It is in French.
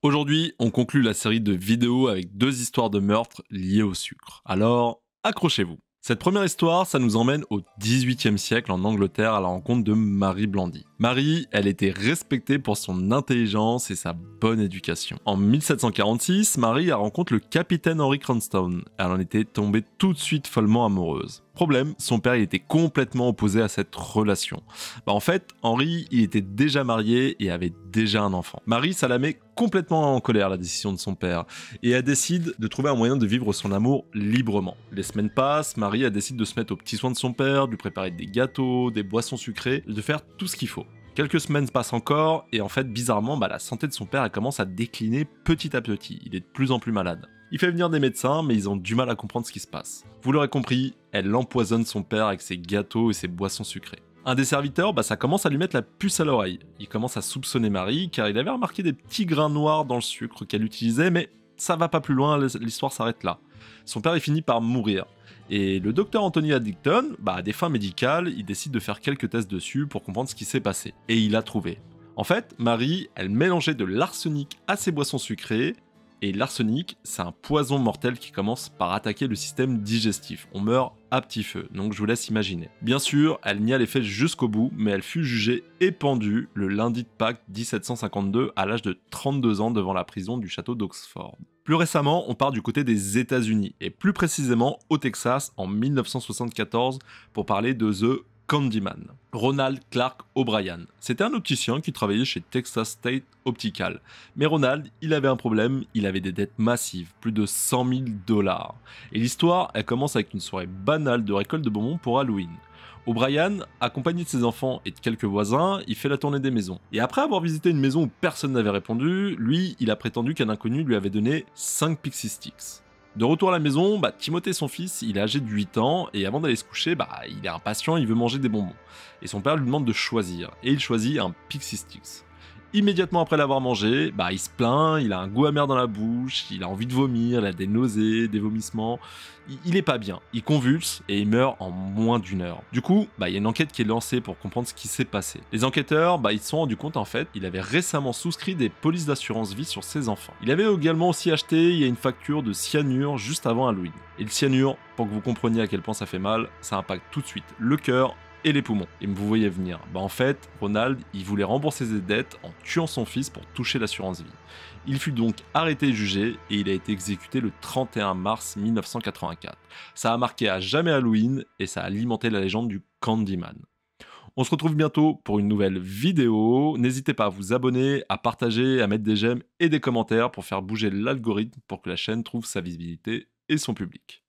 Aujourd'hui, on conclut la série de vidéos avec deux histoires de meurtres liées au sucre. Alors, accrochez-vous. Cette première histoire, ça nous emmène au XVIIIe siècle en Angleterre à la rencontre de Marie Blandy. Marie, elle était respectée pour son intelligence et sa bonne éducation. En 1746, Marie rencontre le capitaine Henry Cranstoun. Elle en était tombée tout de suite follement amoureuse. Problème, son père il était complètement opposé à cette relation. En fait, Henry il était déjà marié et avait déjà un enfant. Marie, ça la met complètement en colère la décision de son père et elle décide de trouver un moyen de vivre son amour librement. Les semaines passent, Marie elle décide de se mettre aux petits soins de son père, de lui préparer des gâteaux, des boissons sucrées, de faire tout ce qu'il faut. Quelques semaines passent encore et en fait bizarrement la santé de son père elle commence à décliner petit à petit. Il est de plus en plus malade. Il fait venir des médecins, mais ils ont du mal à comprendre ce qui se passe. Vous l'aurez compris, elle empoisonne son père avec ses gâteaux et ses boissons sucrées. Un des serviteurs, ça commence à lui mettre la puce à l'oreille. Il commence à soupçonner Marie, car il avait remarqué des petits grains noirs dans le sucre qu'elle utilisait, mais ça va pas plus loin, l'histoire s'arrête là. Son père, il finit par mourir. Et le docteur Anthony Addington, à des fins médicales, il décide de faire quelques tests dessus pour comprendre ce qui s'est passé. Et il a trouvé. En fait, Marie, elle mélangeait de l'arsenic à ses boissons sucrées. Et l'arsenic, c'est un poison mortel qui commence par attaquer le système digestif. On meurt à petit feu, donc je vous laisse imaginer. Bien sûr, elle nia les faits jusqu'au bout, mais elle fut jugée et pendue le lundi de Pâques 1752 à l'âge de 32 ans devant la prison du château d'Oxford. Plus récemment, on part du côté des États-Unis, et plus précisément au Texas en 1974 pour parler de The Candyman. Ronald Clark O'Brien. C'était un opticien qui travaillait chez Texas State Optical. Mais Ronald, il avait un problème, il avait des dettes massives, plus de 100 000 $. Et l'histoire, elle commence avec une soirée banale de récolte de bonbons pour Halloween. O'Brien, accompagné de ses enfants et de quelques voisins, il fait la tournée des maisons. Et après avoir visité une maison où personne n'avait répondu, lui, il a prétendu qu'un inconnu lui avait donné 5 Pixie Sticks. De retour à la maison, Timothée, son fils, il est âgé de 8 ans, et avant d'aller se coucher, il est impatient, il veut manger des bonbons. Et son père lui demande de choisir, et il choisit un Pixie Sticks. Immédiatement après l'avoir mangé, il se plaint, il a un goût amer dans la bouche, il a envie de vomir, il a des nausées, des vomissements. Il est pas bien, il convulse et il meurt en moins d'1 heure. Du coup, il y a une enquête qui est lancée pour comprendre ce qui s'est passé. Les enquêteurs, ils se sont rendus compte en fait, il avait récemment souscrit des polices d'assurance vie sur ses enfants. Il avait également aussi acheté, il y a une facture de cyanure juste avant Halloween. Et le cyanure, pour que vous compreniez à quel point ça fait mal, ça impacte tout de suite le cœur et les poumons. Et vous voyez venir. En fait, Ronald, il voulait rembourser ses dettes en tuant son fils pour toucher l'assurance vie. Il fut donc arrêté et jugé et il a été exécuté le 31 mars 1984. Ça a marqué à jamais Halloween et ça a alimenté la légende du Candyman. On se retrouve bientôt pour une nouvelle vidéo. N'hésitez pas à vous abonner, à partager, à mettre des j'aime et des commentaires pour faire bouger l'algorithme pour que la chaîne trouve sa visibilité et son public.